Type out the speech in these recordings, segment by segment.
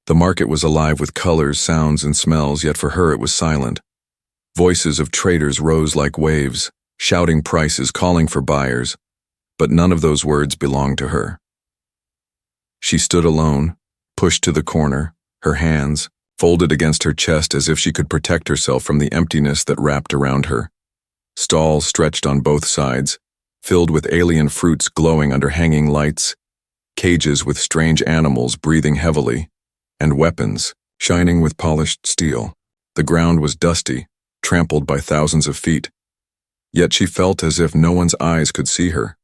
The market was alive with colors, sounds, and smells, yet for her it was silent. Voices of traders rose like waves, shouting prices, calling for buyers, but none of those words belonged to her. She stood alone, pushed to the corner, her hands folded against her chest as if she could protect herself from the emptiness that wrapped around her. Stalls stretched on both sides, filled with alien fruits glowing under hanging lights, cages with strange animals breathing heavily, and weapons shining with polished steel. The ground was dusty, trampled by thousands of feet, yet she felt as if no one's eyes could see her.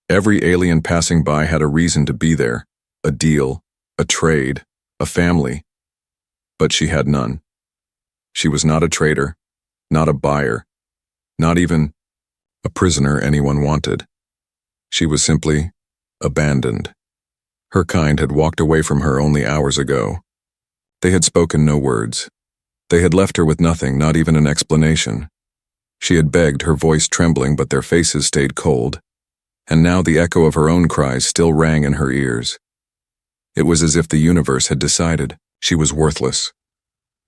Every alien passing by had a reason to be there, a deal, a trade, a family. But she had none. She was not a trader, not a buyer, not even a prisoner anyone wanted. She was simply abandoned. Her kind had walked away from her only hours ago. They had spoken no words. They had left her with nothing, not even an explanation. She had begged, her voice trembling, but their faces stayed cold. And now the echo of her own cries still rang in her ears. It was as if the universe had decided she was worthless.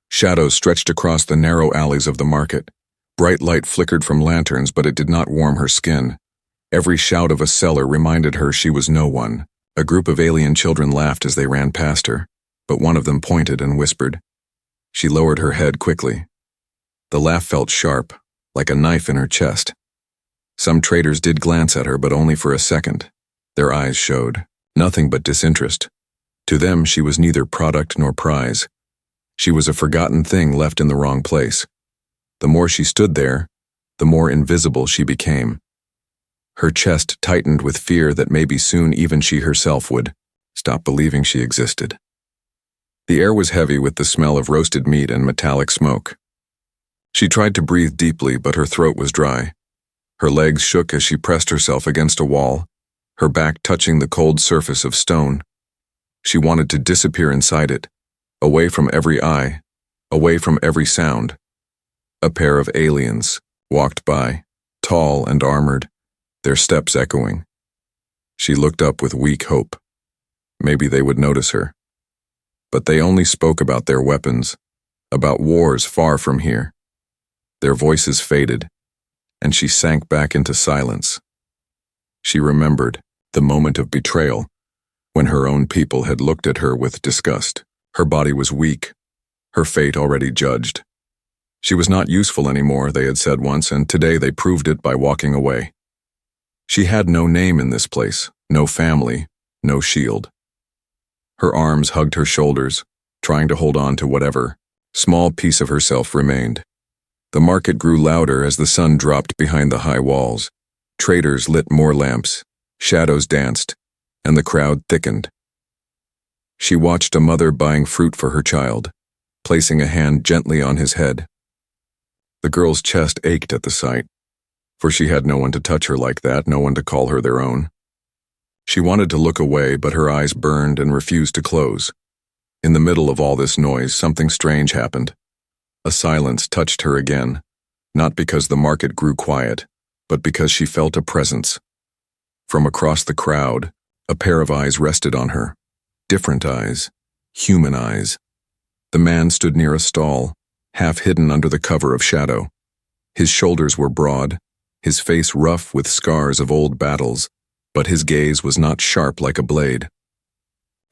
Shadows stretched across the narrow alleys of the market. Bright light flickered from lanterns, but it did not warm her skin. Every shout of a seller reminded her she was no one. A group of alien children laughed as they ran past her, but one of them pointed and whispered. She lowered her head quickly. The laugh felt sharp, like a knife in her chest. Some traders did glance at her, but only for a second. Their eyes showed nothing but disinterest. To them, she was neither product nor prize. She was a forgotten thing left in the wrong place. The more she stood there, the more invisible she became. Her chest tightened with fear that maybe soon even she herself would stop believing she existed. The air was heavy with the smell of roasted meat and metallic smoke. She tried to breathe deeply, but her throat was dry. Her legs shook as she pressed herself against a wall, her back touching the cold surface of stone. She wanted to disappear inside it, away from every eye, away from every sound. A pair of aliens walked by, tall and armored, their steps echoing. She looked up with weak hope. Maybe they would notice her. But they only spoke about their weapons, about wars far from here. Their voices faded, and she sank back into silence. She remembered the moment of betrayal, when her own people had looked at her with disgust. Her body was weak, her fate already judged. She was not useful anymore, they had said once, and today they proved it by walking away. She had no name in this place, no family, no shield. Her arms hugged her shoulders, trying to hold on to whatever small piece of herself remained. The market grew louder as the sun dropped behind the high walls. Traders lit more lamps, shadows danced, and the crowd thickened. She watched a mother buying fruit for her child, placing a hand gently on his head. The girl's chest ached at the sight, for she had no one to touch her like that, no one to call her their own. She wanted to look away, but her eyes burned and refused to close. In the middle of all this noise, something strange happened. A silence touched her again, not because the market grew quiet, but because she felt a presence. From across the crowd, a pair of eyes rested on her. Different eyes, human eyes. The man stood near a stall, half hidden under the cover of shadow. His shoulders were broad, his face rough with scars of old battles, but his gaze was not sharp like a blade.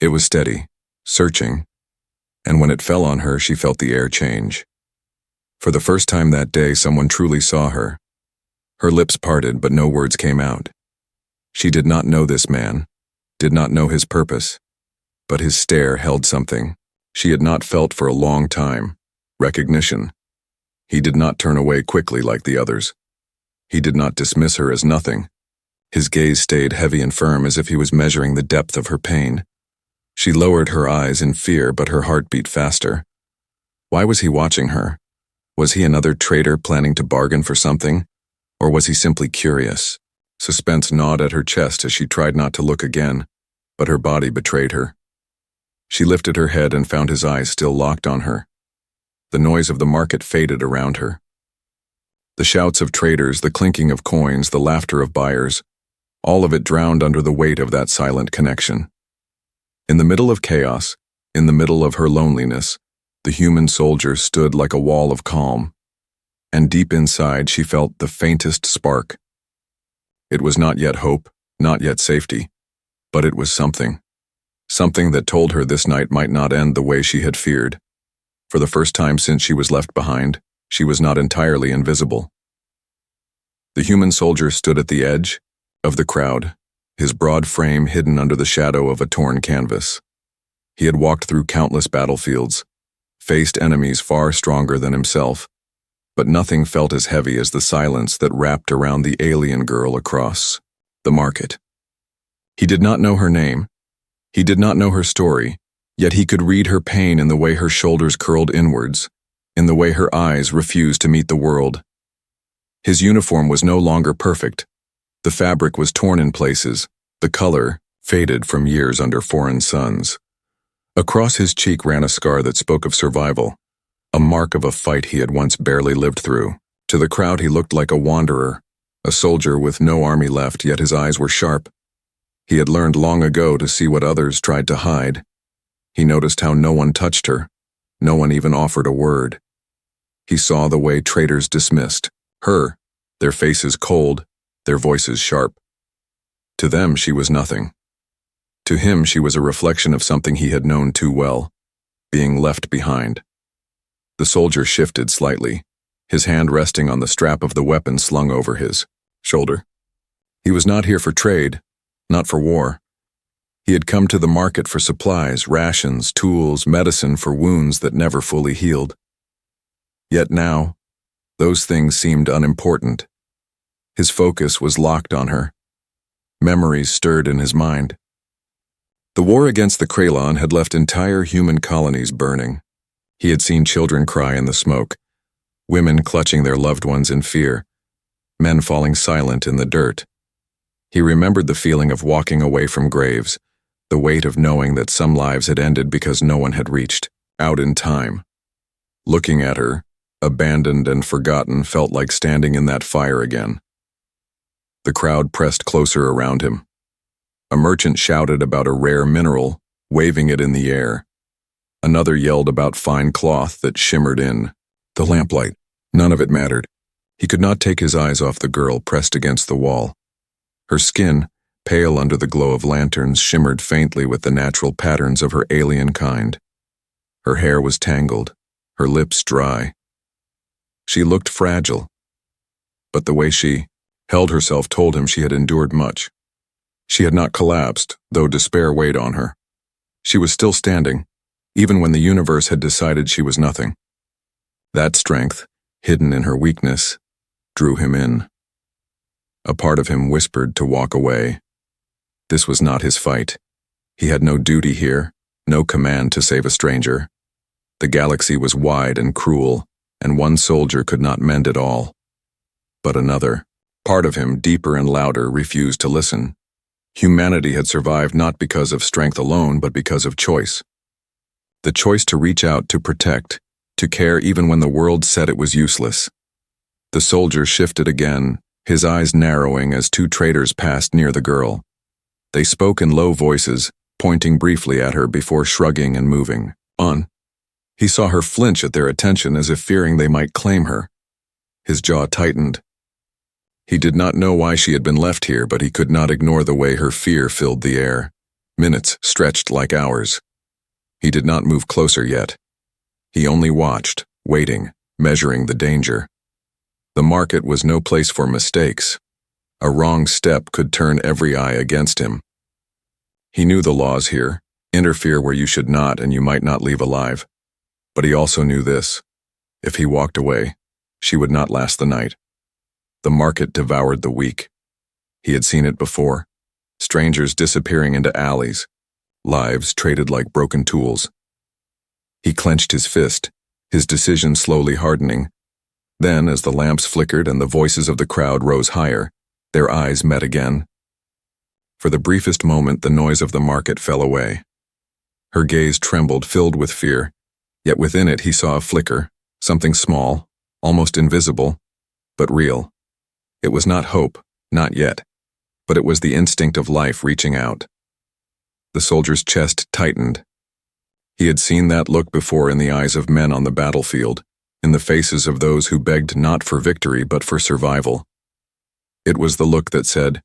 It was steady, searching, and when it fell on her, she felt the air change. For the first time that day, someone truly saw her. Her lips parted, but no words came out. She did not know this man, did not know his purpose, but his stare held something she had not felt for a long time: recognition. He did not turn away quickly like the others. He did not dismiss her as nothing. His gaze stayed heavy and firm, as if he was measuring the depth of her pain. She lowered her eyes in fear, but her heart beat faster. Why was he watching her? Was he another traitor planning to bargain for something? Or was he simply curious? Suspense gnawed at her chest as she tried not to look again, but her body betrayed her. She lifted her head and found his eyes still locked on her. The noise of the market faded around her. The shouts of traders, the clinking of coins, the laughter of buyers, all of it drowned under the weight of that silent connection. In the middle of chaos, In the middle of her loneliness, the human soldier stood like a wall of calm, and deep inside she felt the faintest spark. It was not yet hope, not yet safety, but it was something. Something that told her this night might not end the way she had feared. For the first time since she was left behind, she was not entirely invisible. The human soldier stood at the edge of the crowd, his broad frame hidden under the shadow of a torn canvas. He had walked through countless battlefields, faced enemies far stronger than himself, but nothing felt as heavy as the silence that wrapped around the alien girl across the market. He did not know her name. He did not know her story, yet he could read her pain in the way her shoulders curled inwards, in the way her eyes refused to meet the world. His uniform was no longer perfect. The fabric was torn in places, the color faded from years under foreign suns. Across his cheek ran a scar that spoke of survival, a mark of a fight he had once barely lived through. To the crowd he looked like a wanderer, a soldier with no army left, yet his eyes were sharp. He had learned long ago to see what others tried to hide. He noticed how no one touched her, no one even offered a word. He saw the way traitors dismissed her, their faces cold, their voices sharp. To them she was nothing. To him she was a reflection of something he had known too well, being left behind. The soldier shifted slightly, his hand resting on the strap of the weapon slung over his shoulder. He was not here for trade, not for war. He had come to the market for supplies, rations, tools, medicine for wounds that never fully healed. Yet now, those things seemed unimportant. His focus was locked on her. Memories stirred in his mind. The war against the Kralon had left entire human colonies burning. He had seen children cry in the smoke, women clutching their loved ones in fear, men falling silent in the dirt. He remembered the feeling of walking away from graves, the weight of knowing that some lives had ended because no one had reached out in time. Looking at her, abandoned and forgotten, felt like standing in that fire again. The crowd pressed closer around him. A merchant shouted about a rare mineral, waving it in the air. Another yelled about fine cloth that shimmered in the lamplight. None of it mattered. He could not take his eyes off the girl pressed against the wall. Her skin, pale under the glow of lanterns, shimmered faintly with the natural patterns of her alien kind. Her hair was tangled, her lips dry. She looked fragile, but the way she held herself told him she had endured much. She had not collapsed, though despair weighed on her. She was still standing, even when the universe had decided she was nothing. That strength, hidden in her weakness, drew him in. A part of him whispered to walk away. This was not his fight. He had no duty here, no command to save a stranger. The galaxy was wide and cruel, and one soldier could not mend it all. But another, part of him, deeper and louder, refused to listen. Humanity had survived not because of strength alone, but because of choice. The choice to reach out, to protect, to care even when the world said it was useless. The soldier shifted again, his eyes narrowing as two traitors passed near the girl. They spoke in low voices, pointing briefly at her before shrugging and moving on. He saw her flinch at their attention as if fearing they might claim her. His jaw tightened. He did not know why she had been left here, but he could not ignore the way her fear filled the air. Minutes stretched like hours. He did not move closer yet. He only watched, waiting, measuring the danger. The market was no place for mistakes. A wrong step could turn every eye against him. He knew the laws here: interfere where you should not, and you might not leave alive. But he also knew this: if he walked away, she would not last the night. The market devoured the weak. He had seen it before: strangers disappearing into alleys, lives traded like broken tools. He clenched his fist, his decision slowly hardening. Then, as the lamps flickered and the voices of the crowd rose higher, their eyes met again. For the briefest moment, the noise of the market fell away. Her gaze trembled, filled with fear, yet within it he saw a flicker, something small, almost invisible, but real. It was not hope, not yet, but it was the instinct of life reaching out. The soldier's chest tightened. He had seen that look before in the eyes of men on the battlefield, in the faces of those who begged not for victory but for survival. It was the look that said,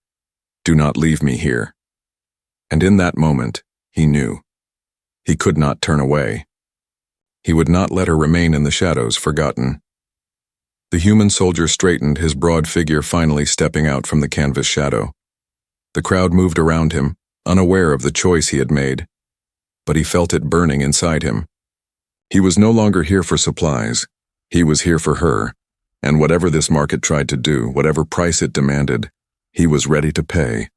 "Do not leave me here." And in that moment, he knew. He could not turn away. He would not let her remain in the shadows, forgotten. The human soldier straightened, his broad figure finally stepping out from the canvas shadow. The crowd moved around him, unaware of the choice he had made, but he felt it burning inside him. He was no longer here for supplies. He was here for her, and whatever this market tried to do, whatever price it demanded, he was ready to pay.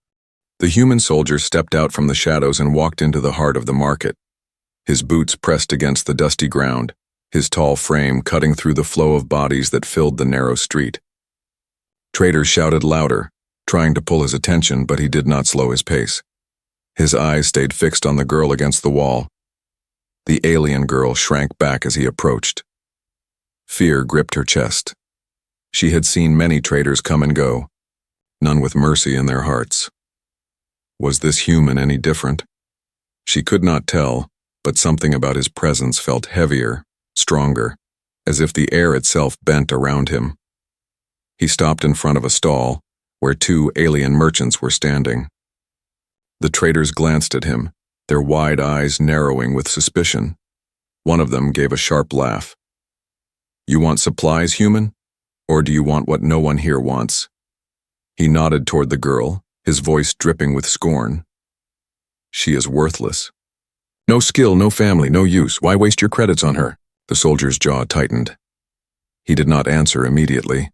The human soldier stepped out from the shadows and walked into the heart of the market. His boots pressed against the dusty ground, his tall frame cutting through the flow of bodies that filled the narrow street. Traders shouted louder, trying to pull his attention, but he did not slow his pace. His eyes stayed fixed on the girl against the wall. The alien girl shrank back as he approached. Fear gripped her chest. She had seen many traders come and go, none with mercy in their hearts. Was this human any different? She could not tell, but something about his presence felt heavier, stronger, as if the air itself bent around him. He stopped in front of a stall, where two alien merchants were standing. The traders glanced at him, their wide eyes narrowing with suspicion. One of them gave a sharp laugh. "You want supplies, human? Or do you want what no one here wants?" He nodded toward the girl, his voice dripping with scorn. "She is worthless. No skill, no family, no use. Why waste your credits on her?" The soldier's jaw tightened. He did not answer immediately.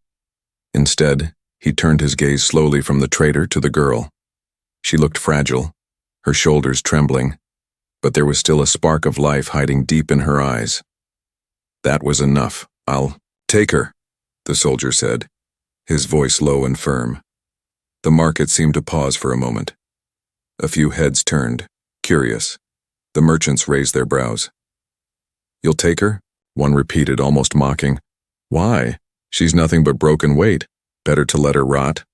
Instead, he turned his gaze slowly from the trader to the girl. She looked fragile, her shoulders trembling, but there was still a spark of life hiding deep in her eyes. "That was enough. I'll take her," the soldier said, his voice low and firm. The market seemed to pause for a moment. A few heads turned, curious. The merchants raised their brows. "You'll take her?" one repeated, almost mocking. "Why? She's nothing but broken weight. Better to let her rot."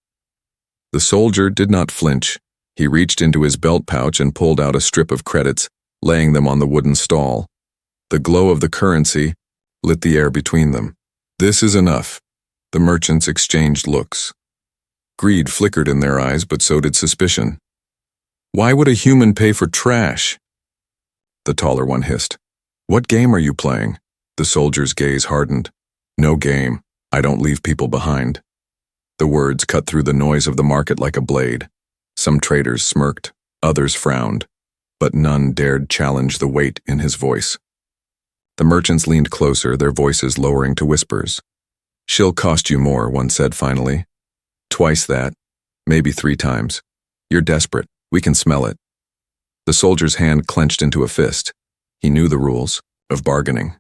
The soldier did not flinch. He reached into his belt pouch and pulled out a strip of credits, laying them on the wooden stall. The glow of the currency lit the air between them. "This is enough." The merchants exchanged looks. Greed flickered in their eyes, but so did suspicion. "Why would a human pay for trash?" The taller one hissed. "What game are you playing?" The soldier's gaze hardened. "No game. I don't leave people behind." The words cut through the noise of the market like a blade. Some traders smirked, others frowned, but none dared challenge the weight in his voice. The merchants leaned closer, their voices lowering to whispers. "She'll cost you more," one said finally. "Twice that, maybe 3 times. You're desperate. We can smell it." The soldier's hand clenched into a fist. He knew the rules of bargaining.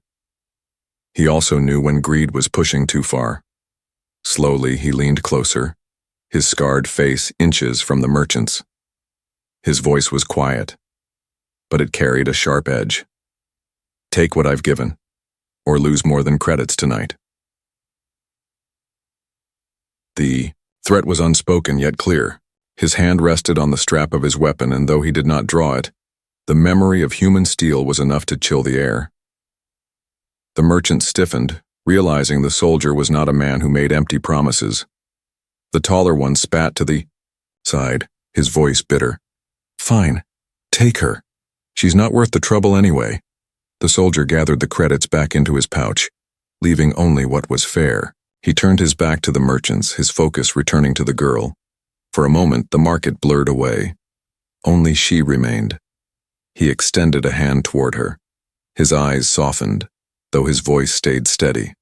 He also knew when greed was pushing too far. Slowly, he leaned closer, his scarred face inches from the merchant's. His voice was quiet, but it carried a sharp edge. "Take what I've given, or lose more than credits tonight." The threat was unspoken yet clear. His hand rested on the strap of his weapon, and though he did not draw it, the memory of human steel was enough to chill the air. The merchant stiffened, realizing the soldier was not a man who made empty promises. The taller one spat to the side, his voice bitter. "Fine, take her. She's not worth the trouble anyway." The soldier gathered the credits back into his pouch, leaving only what was fair. He turned his back to the merchants, his focus returning to the girl. For a moment, the market blurred away. Only she remained. He extended a hand toward her. His eyes softened, though his voice stayed steady.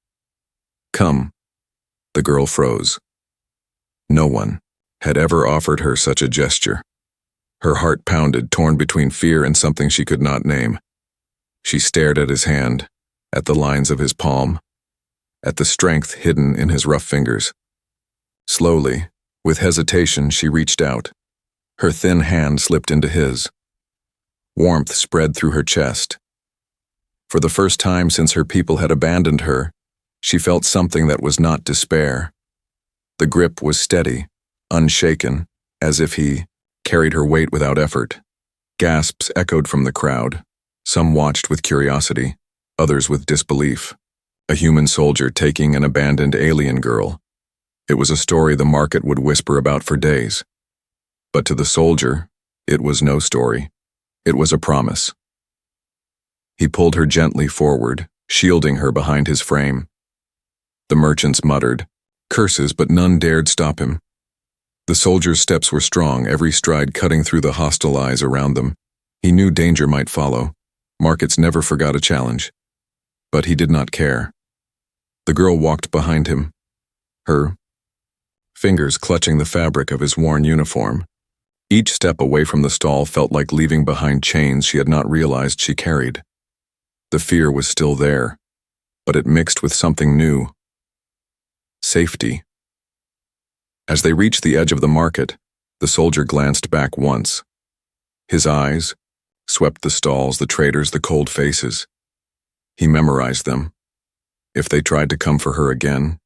"Come." The girl froze. No one had ever offered her such a gesture. Her heart pounded, torn between fear and something she could not name. She stared at his hand, at the lines of his palm, at the strength hidden in his rough fingers. Slowly, with hesitation, she reached out. Her thin hand slipped into his. Warmth spread through her chest. For the first time since her people had abandoned her, she felt something that was not despair. The grip was steady, unshaken, as if he carried her weight without effort. Gasps echoed from the crowd. Some watched with curiosity, others with disbelief. A human soldier taking an abandoned alien girl. It was a story the market would whisper about for days. But to the soldier, it was no story. It was a promise. He pulled her gently forward, shielding her behind his frame. The merchants muttered curses, but none dared stop him. The soldier's steps were strong, every stride cutting through the hostile eyes around them. He knew danger might follow. Markets never forgot a challenge. But he did not care. The girl walked behind him, her fingers clutching the fabric of his worn uniform. Each step away from the stall felt like leaving behind chains she had not realized she carried. The fear was still there, but it mixed with something new. Safety. As they reached the edge of the market, the soldier glanced back once. His eyes swept the stalls, the traders, the cold faces. He memorized them. If they tried to come for her again,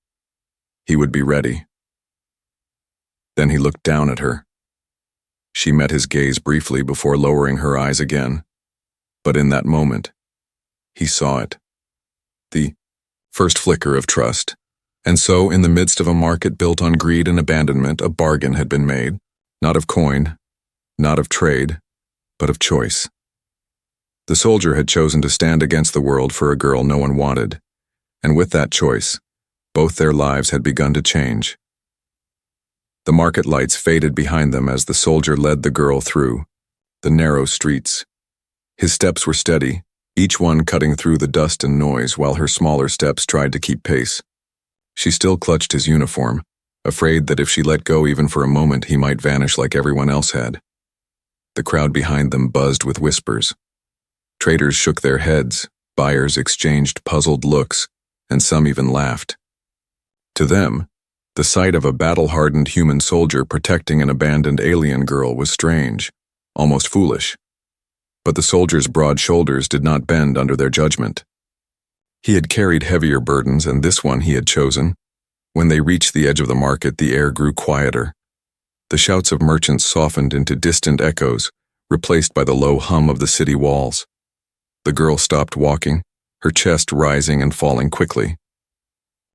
he would be ready. Then he looked down at her. She met his gaze briefly before lowering her eyes again. But in that moment, he saw it. The first flicker of trust. And so, in the midst of a market built on greed and abandonment, a bargain had been made. Not of coin, not of trade, but of choice. The soldier had chosen to stand against the world for a girl no one wanted. And with that choice, both their lives had begun to change. The market lights faded behind them as the soldier led the girl through the narrow streets. His steps were steady, each one cutting through the dust and noise while her smaller steps tried to keep pace. She still clutched his uniform, afraid that if she let go even for a moment he might vanish like everyone else had. The crowd behind them buzzed with whispers. Traders shook their heads, buyers exchanged puzzled looks, and some even laughed. To them, the sight of a battle-hardened human soldier protecting an abandoned alien girl was strange, almost foolish. But the soldier's broad shoulders did not bend under their judgment. He had carried heavier burdens, and this one he had chosen. When they reached the edge of the market, the air grew quieter. The shouts of merchants softened into distant echoes, replaced by the low hum of the city walls. The girl stopped walking, her chest rising and falling quickly.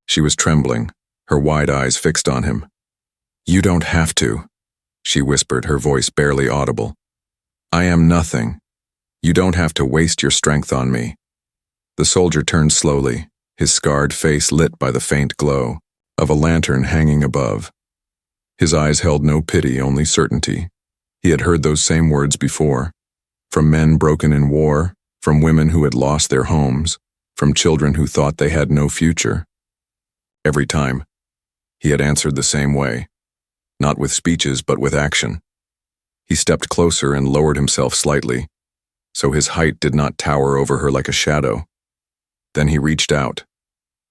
She was trembling, her wide eyes fixed on him. "You don't have to," she whispered, her voice barely audible. "I am nothing. You don't have to waste your strength on me." The soldier turned slowly, his scarred face lit by the faint glow of a lantern hanging above. His eyes held no pity, only certainty. He had heard those same words before, from men broken in war, from women who had lost their homes, from children who thought they had no future. Every time, he had answered the same way, not with speeches but with action. He stepped closer and lowered himself slightly, so his height did not tower over her like a shadow. Then he reached out,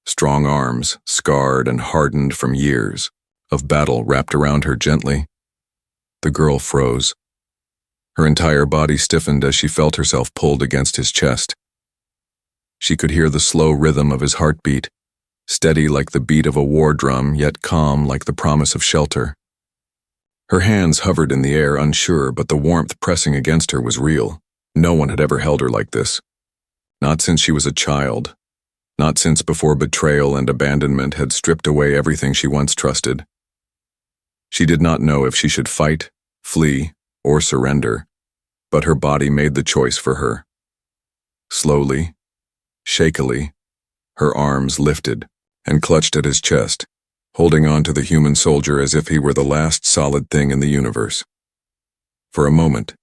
strong arms, scarred and hardened from years of battle, wrapped around her gently. The girl froze. Her entire body stiffened as she felt herself pulled against his chest. She could hear the slow rhythm of his heartbeat, steady like the beat of a war drum, yet calm like the promise of shelter. Her hands hovered in the air, unsure, but the warmth pressing against her was real. No one had ever held her like this. Not since she was a child. Not since before betrayal and abandonment had stripped away everything she once trusted. She did not know if she should fight, flee, or surrender, but her body made the choice for her. Slowly, shakily, her arms lifted and clutched at his chest, holding on to the human soldier as if he were the last solid thing in the universe. For a moment,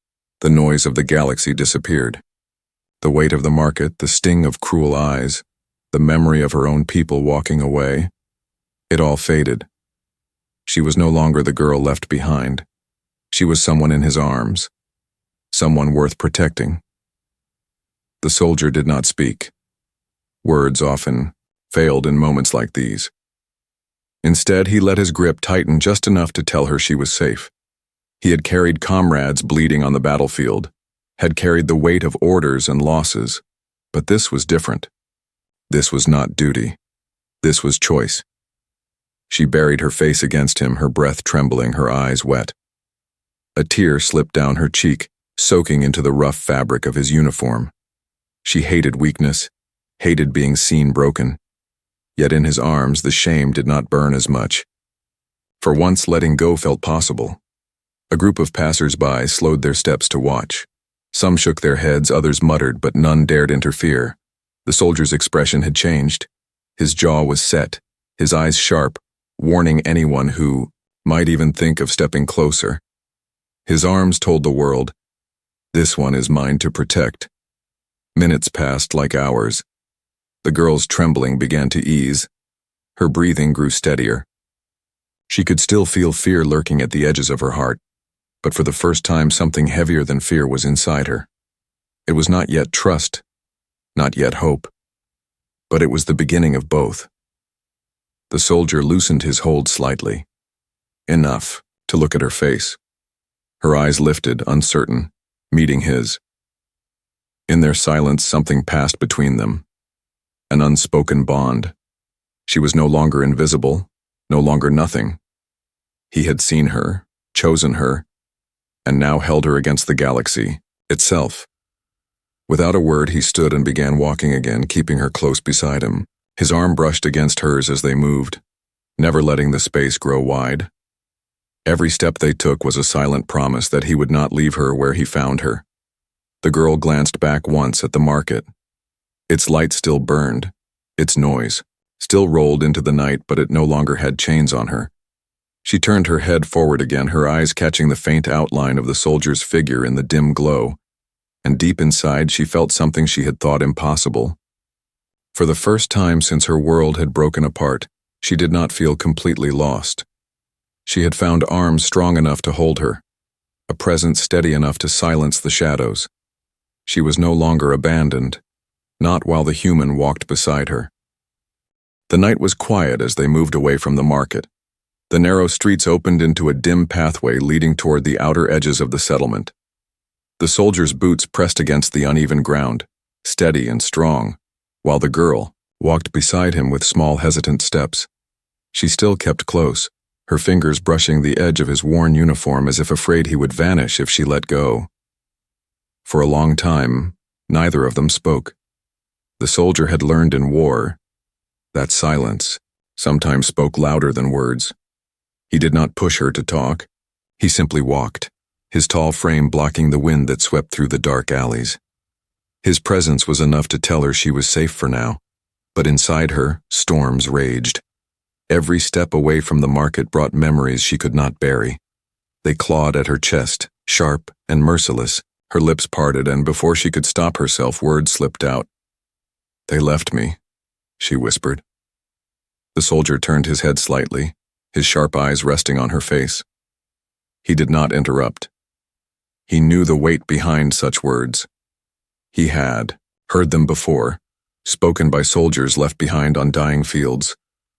the noise of the galaxy disappeared. The weight of the market, the sting of cruel eyes, the memory of her own people walking away, it all faded. She was no longer the girl left behind. She was someone in his arms, someone worth protecting. The soldier did not speak. Words often failed in moments like these. Instead, he let his grip tighten just enough to tell her she was safe. He had carried comrades bleeding on the battlefield, had carried the weight of orders and losses, but this was different. This was not duty. This was choice. She buried her face against him, her breath trembling, her eyes wet. A tear slipped down her cheek, soaking into the rough fabric of his uniform. She hated weakness, hated being seen broken. Yet in his arms, the shame did not burn as much. For once, letting go felt possible. A group of passers-by slowed their steps to watch. Some shook their heads, others muttered, but none dared interfere. The soldier's expression had changed. His jaw was set, his eyes sharp, warning anyone who might even think of stepping closer. His arms told the world, "This one is mine to protect." Minutes passed like hours. The girl's trembling began to ease. Her breathing grew steadier. She could still feel fear lurking at the edges of her heart, but for the first time something heavier than fear was inside her. It was not yet trust, not yet hope, but it was the beginning of both. The soldier loosened his hold slightly. Enough to look at her face. Her eyes lifted, uncertain, meeting his. In their silence, something passed between them. An unspoken bond. She was no longer invisible, no longer nothing. He had seen her, chosen her, and now held her against the galaxy itself. Without a word, he stood and began walking again, keeping her close beside him. His arm brushed against hers as they moved, never letting the space grow wide. Every step they took was a silent promise that he would not leave her where he found her. The girl glanced back once at the market. Its light still burned, its noise still rolled into the night, but it no longer had chains on her. She turned her head forward again, her eyes catching the faint outline of the soldier's figure in the dim glow, and deep inside she felt something she had thought impossible. For the first time since her world had broken apart, she did not feel completely lost. She had found arms strong enough to hold her, a presence steady enough to silence the shadows. She was no longer abandoned, not while the human walked beside her. The night was quiet as they moved away from the market. The narrow streets opened into a dim pathway leading toward the outer edges of the settlement. The soldier's boots pressed against the uneven ground, steady and strong, while the girl walked beside him with small, hesitant steps. She still kept close, her fingers brushing the edge of his worn uniform as if afraid he would vanish if she let go. For a long time, neither of them spoke. The soldier had learned in war that silence sometimes spoke louder than words. He did not push her to talk. He simply walked, his tall frame blocking the wind that swept through the dark alleys. His presence was enough to tell her she was safe for now, but inside her, storms raged. Every step away from the market brought memories she could not bury. They clawed at her chest, sharp and merciless. Her lips parted, and before she could stop herself, words slipped out. "They left me," she whispered. The soldier turned his head slightly, his sharp eyes resting on her face. He did not interrupt. He knew the weight behind such words. He had heard them before, spoken by soldiers left behind on dying fields,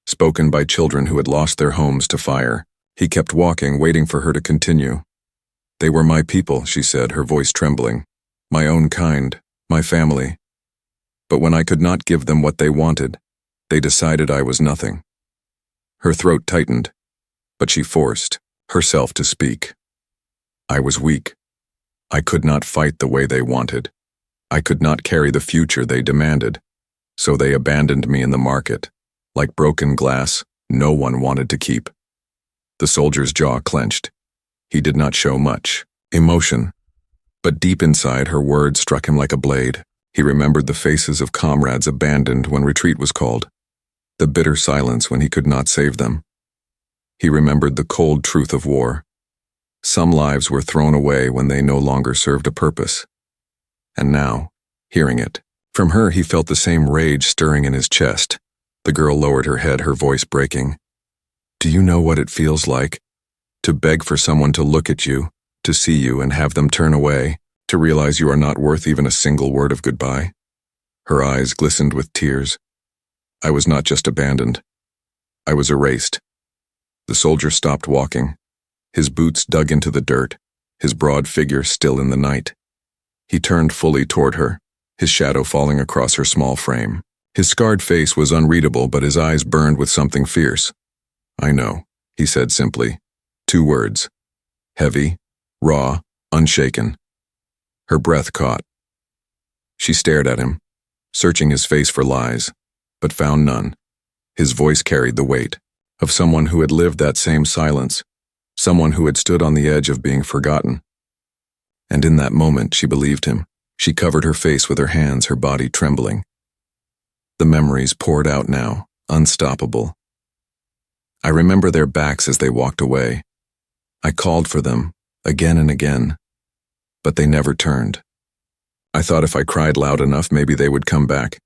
spoken by children who had lost their homes to fire. He kept walking, waiting for her to continue. "They were my people," she said, her voice trembling. "My own kind, my family. But when I could not give them what they wanted, they decided I was nothing." Her throat tightened, but she forced herself to speak. "I was weak. I could not fight the way they wanted. I could not carry the future they demanded. So they abandoned me in the market, like broken glass no one wanted to keep." The soldier's jaw clenched. He did not show much emotion, but deep inside her words struck him like a blade. He remembered the faces of comrades abandoned when retreat was called, the bitter silence when he could not save them. He remembered the cold truth of war. Some lives were thrown away when they no longer served a purpose. And now, hearing it from her, he felt the same rage stirring in his chest. The girl lowered her head, her voice breaking. "Do you know what it feels like? To beg for someone to look at you, to see you and have them turn away, to realize you are not worth even a single word of goodbye?" Her eyes glistened with tears. "I was not just abandoned. I was erased." The soldier stopped walking. His boots dug into the dirt, his broad figure still in the night. He turned fully toward her, his shadow falling across her small frame. His scarred face was unreadable, but his eyes burned with something fierce. "I know," he said simply. 2 words. Heavy, raw, unshaken. Her breath caught. She stared at him, searching his face for lies, but found none. His voice carried the weight of someone who had lived that same silence, someone who had stood on the edge of being forgotten. And in that moment, she believed him. She covered her face with her hands, her body trembling. The memories poured out now, unstoppable. I remember their backs as they walked away. I called for them, again and again, but they never turned. I thought if I cried loud enough, maybe they would come back,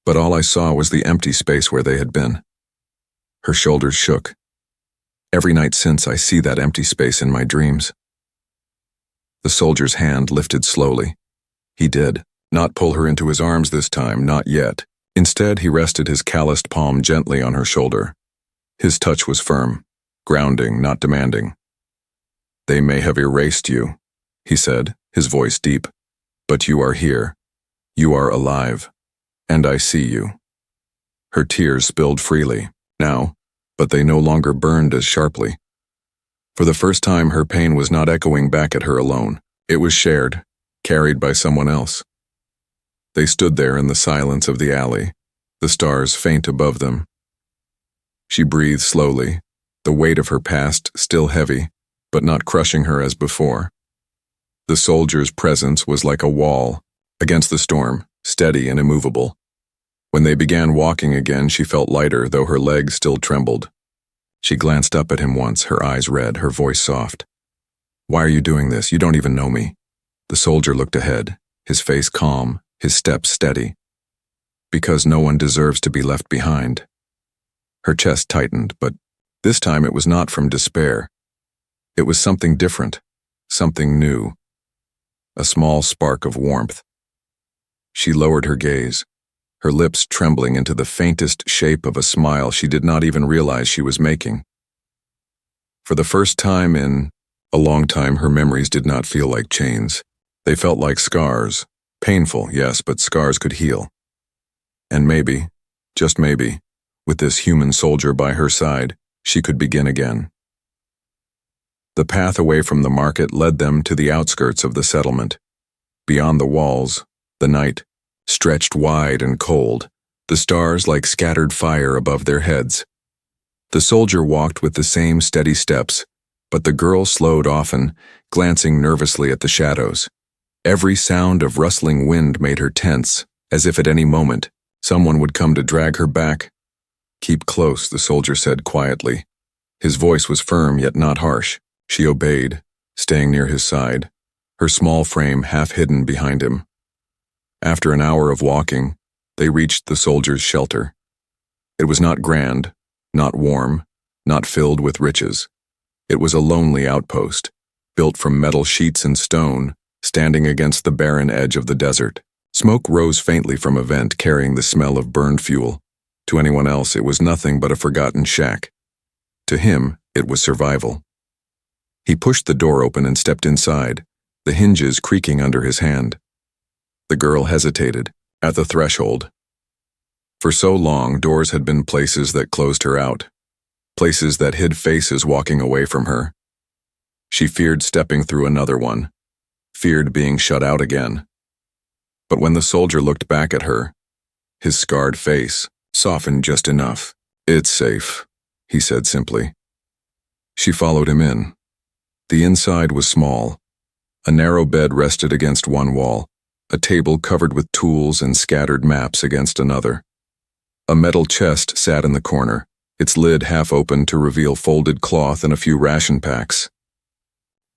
but all I saw was the empty space where they had been. Her shoulders shook. Every night since, I see that empty space in my dreams. The soldier's hand lifted slowly. He did not pull her into his arms this time, not yet. Instead, he rested his calloused palm gently on her shoulder. His touch was firm, grounding, not demanding. "They may have erased you," he said, his voice deep, "but you are here. You are alive, and I see you." Her tears spilled freely, now, but they no longer burned as sharply. For the first time, her pain was not echoing back at her alone. It was shared, carried by someone else. They stood there in the silence of the alley, the stars faint above them. She breathed slowly, the weight of her past still heavy, but not crushing her as before. The soldier's presence was like a wall, against the storm, steady and immovable. When they began walking again, she felt lighter, though her legs still trembled. She glanced up at him once, her eyes red, her voice soft. "Why are you doing this? You don't even know me." The soldier looked ahead, his face calm, his steps steady. "Because no one deserves to be left behind." Her chest tightened, but this time it was not from despair. It was something different, something new. A small spark of warmth. She lowered her gaze, her lips trembling into the faintest shape of a smile she did not even realize she was making. For the first time in a long time, her memories did not feel like chains. They felt like scars. Painful, yes, but scars could heal. And maybe, just maybe, with this human soldier by her side, she could begin again. The path away from the market led them to the outskirts of the settlement. Beyond the walls, the night stretched wide and cold, the stars like scattered fire above their heads. The soldier walked with the same steady steps, but the girl slowed often, glancing nervously at the shadows. Every sound of rustling wind made her tense, as if at any moment someone would come to drag her back. "Keep close," the soldier said quietly. His voice was firm yet not harsh. She obeyed, staying near his side, her small frame half hidden behind him. After an hour of walking, they reached the soldier's shelter. It was not grand, not warm, not filled with riches. It was a lonely outpost, built from metal sheets and stone, standing against the barren edge of the desert. Smoke rose faintly from a vent carrying the smell of burned fuel. To anyone else, it was nothing but a forgotten shack. To him, it was survival. He pushed the door open and stepped inside, the hinges creaking under his hand. The girl hesitated, at the threshold. For so long, doors had been places that closed her out, places that hid faces walking away from her. She feared stepping through another one, feared being shut out again. But when the soldier looked back at her, his scarred face softened just enough. "It's safe," he said simply. She followed him in. The inside was small. A narrow bed rested against one wall, a table covered with tools and scattered maps against another. A metal chest sat in the corner, its lid half open to reveal folded cloth and a few ration packs.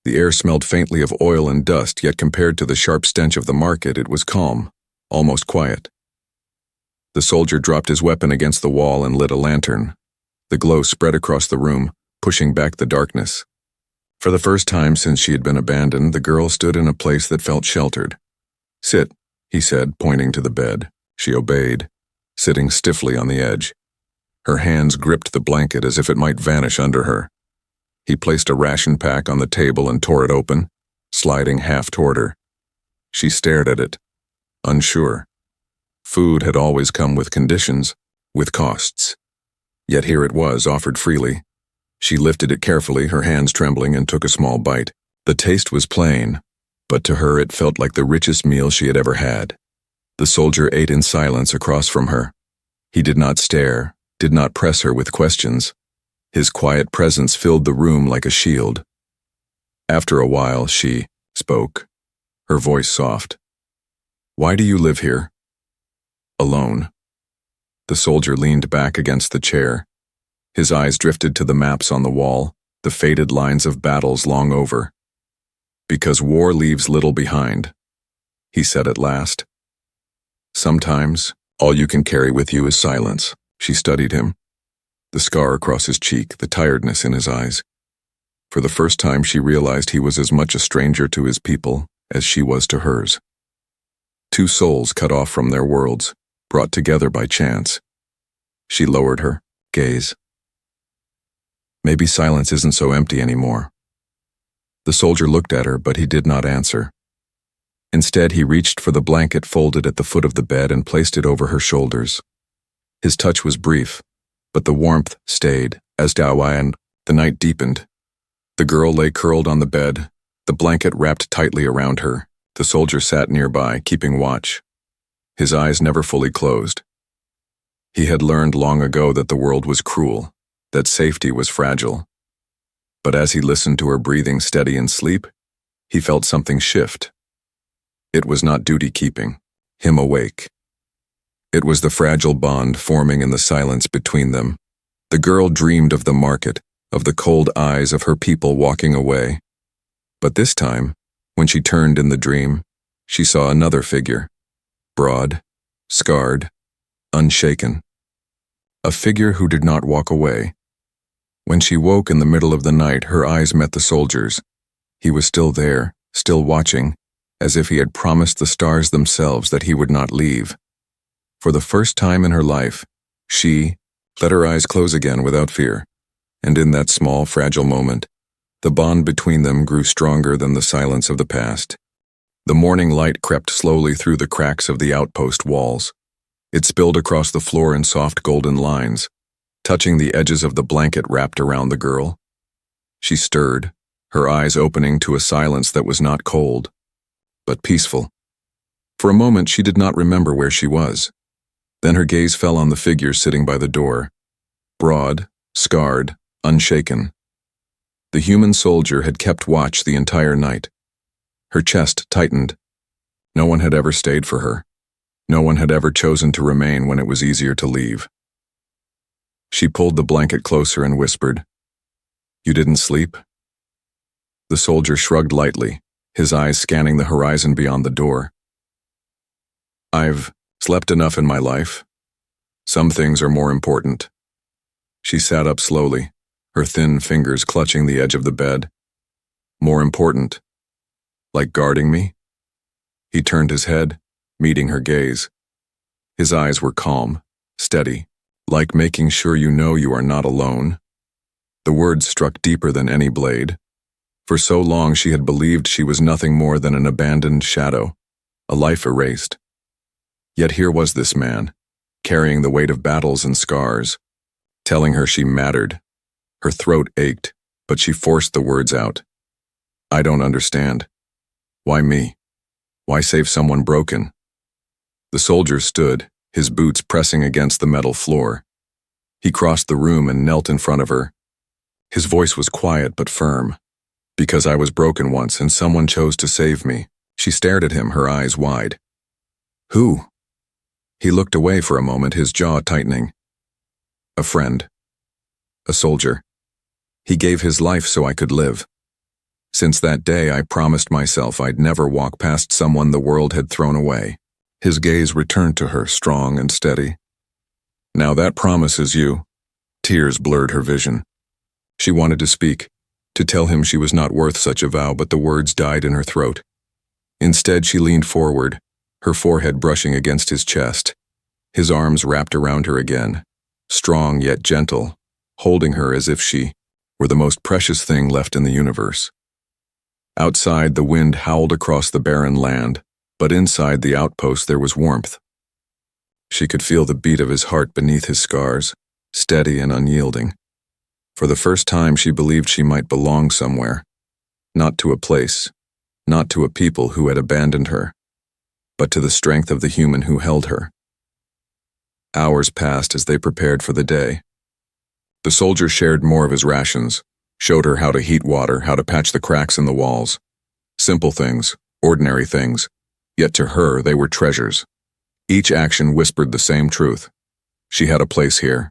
The air smelled faintly of oil and dust, yet compared to the sharp stench of the market, it was calm, almost quiet. The soldier dropped his weapon against the wall and lit a lantern. The glow spread across the room, pushing back the darkness. For the first time since she had been abandoned, the girl stood in a place that felt sheltered. "Sit," he said, pointing to the bed. She obeyed, sitting stiffly on the edge. Her hands gripped the blanket as if it might vanish under her. He placed a ration pack on the table and tore it open, sliding half toward her. She stared at it, unsure. Food had always come with conditions, with costs. Yet here it was, offered freely. She lifted it carefully, her hands trembling, and took a small bite. The taste was plain, but to her it felt like the richest meal she had ever had. The soldier ate in silence across from her. He did not stare, did not press her with questions. His quiet presence filled the room like a shield. After a while, she spoke, her voice soft. "Why do you live here?" "Alone." The soldier leaned back against the chair. His eyes drifted to the maps on the wall, the faded lines of battles long over. "Because war leaves little behind," he said at last. "Sometimes, all you can carry with you is silence." She studied him, the scar across his cheek, the tiredness in his eyes. For the first time, she realized he was as much a stranger to his people as she was to hers. Two souls cut off from their worlds, brought together by chance. She lowered her gaze. Maybe silence isn't so empty anymore. The soldier looked at her, but he did not answer. Instead, he reached for the blanket folded at the foot of the bed and placed it over her shoulders. His touch was brief, but the warmth stayed as and the night deepened. The girl lay curled on the bed, the blanket wrapped tightly around her. The soldier sat nearby, keeping watch. His eyes never fully closed. He had learned long ago that the world was cruel, that safety was fragile. But as he listened to her breathing steady in sleep, he felt something shift. It was not duty-keeping, him awake. It was the fragile bond forming in the silence between them. The girl dreamed of the market, of the cold eyes of her people walking away. But this time, when she turned in the dream, she saw another figure, broad, scarred, unshaken. A figure who did not walk away. When she woke in the middle of the night, her eyes met the soldier's. He was still there, still watching, as if he had promised the stars themselves that he would not leave. For the first time in her life, she let her eyes close again without fear, and in that small, fragile moment, the bond between them grew stronger than the silence of the past. The morning light crept slowly through the cracks of the outpost walls. It spilled across the floor in soft golden lines, touching the edges of the blanket wrapped around the girl. She stirred, her eyes opening to a silence that was not cold, but peaceful. For a moment, she did not remember where she was. Then her gaze fell on the figure sitting by the door, broad, scarred, unshaken. The human soldier had kept watch the entire night. Her chest tightened. No one had ever stayed for her. No one had ever chosen to remain when it was easier to leave. She pulled the blanket closer and whispered, "You didn't sleep?" The soldier shrugged lightly, his eyes scanning the horizon beyond the door. "I've slept enough in my life. Some things are more important." She sat up slowly, her thin fingers clutching the edge of the bed. "More important? Like guarding me?" He turned his head, meeting her gaze. His eyes were calm, steady, like making sure you know you are not alone. The words struck deeper than any blade. For so long she had believed she was nothing more than an abandoned shadow, a life erased. Yet here was this man, carrying the weight of battles and scars, telling her she mattered. Her throat ached, but she forced the words out. "I don't understand. Why me? Why save someone broken?" The soldier stood, his boots pressing against the metal floor. He crossed the room and knelt in front of her. His voice was quiet but firm. "Because I was broken once and someone chose to save me." She stared at him, her eyes wide. "Who?" He looked away for a moment, his jaw tightening. "A friend. A soldier. He gave his life so I could live. Since that day, I promised myself I'd never walk past someone the world had thrown away." His gaze returned to her, strong and steady. "Now that promise is you." Tears blurred her vision. She wanted to speak, to tell him she was not worth such a vow, but the words died in her throat. Instead, she leaned forward, her forehead brushing against his chest. His arms wrapped around her again, strong yet gentle, holding her as if she were the most precious thing left in the universe. Outside, the wind howled across the barren land, but inside the outpost there was warmth. She could feel the beat of his heart beneath his scars, steady and unyielding. For the first time, she believed she might belong somewhere, not to a place, not to a people who had abandoned her, but to the strength of the human who held her. Hours passed as they prepared for the day. The soldier shared more of his rations, showed her how to heat water, how to patch the cracks in the walls. Simple things, ordinary things, yet to her they were treasures. Each action whispered the same truth. She had a place here.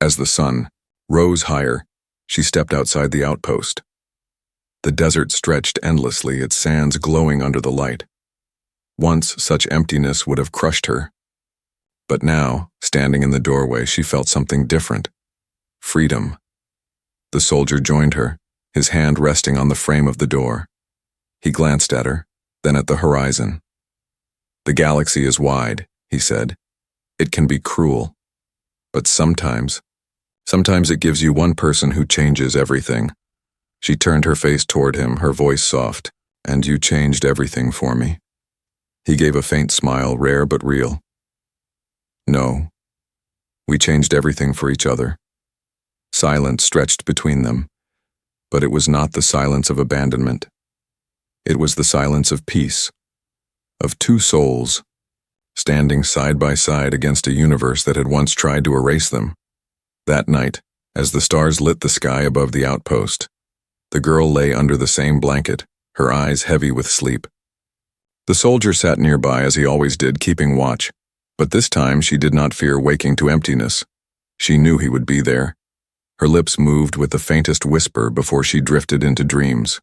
As the sun rose higher, she stepped outside the outpost. The desert stretched endlessly, its sands glowing under the light. Once such emptiness would have crushed her. But now, standing in the doorway, she felt something different. Freedom. The soldier joined her, his hand resting on the frame of the door. He glanced at her, then at the horizon. "The galaxy is wide," he said. "It can be cruel. But sometimes it gives you one person who changes everything." She turned her face toward him, her voice soft. "And you changed everything for me." He gave a faint smile, rare but real. "No. We changed everything for each other." Silence stretched between them, but it was not the silence of abandonment. It was the silence of peace, of two souls, standing side by side against a universe that had once tried to erase them. That night, as the stars lit the sky above the outpost, the girl lay under the same blanket, her eyes heavy with sleep. The soldier sat nearby as he always did, keeping watch, but this time she did not fear waking to emptiness. She knew he would be there. Her lips moved with the faintest whisper before she drifted into dreams.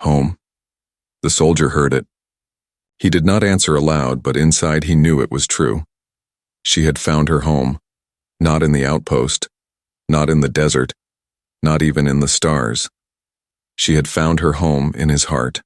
"Home." The soldier heard it. He did not answer aloud, but inside he knew it was true. She had found her home, not in the outpost, not in the desert, not even in the stars. She had found her home in his heart.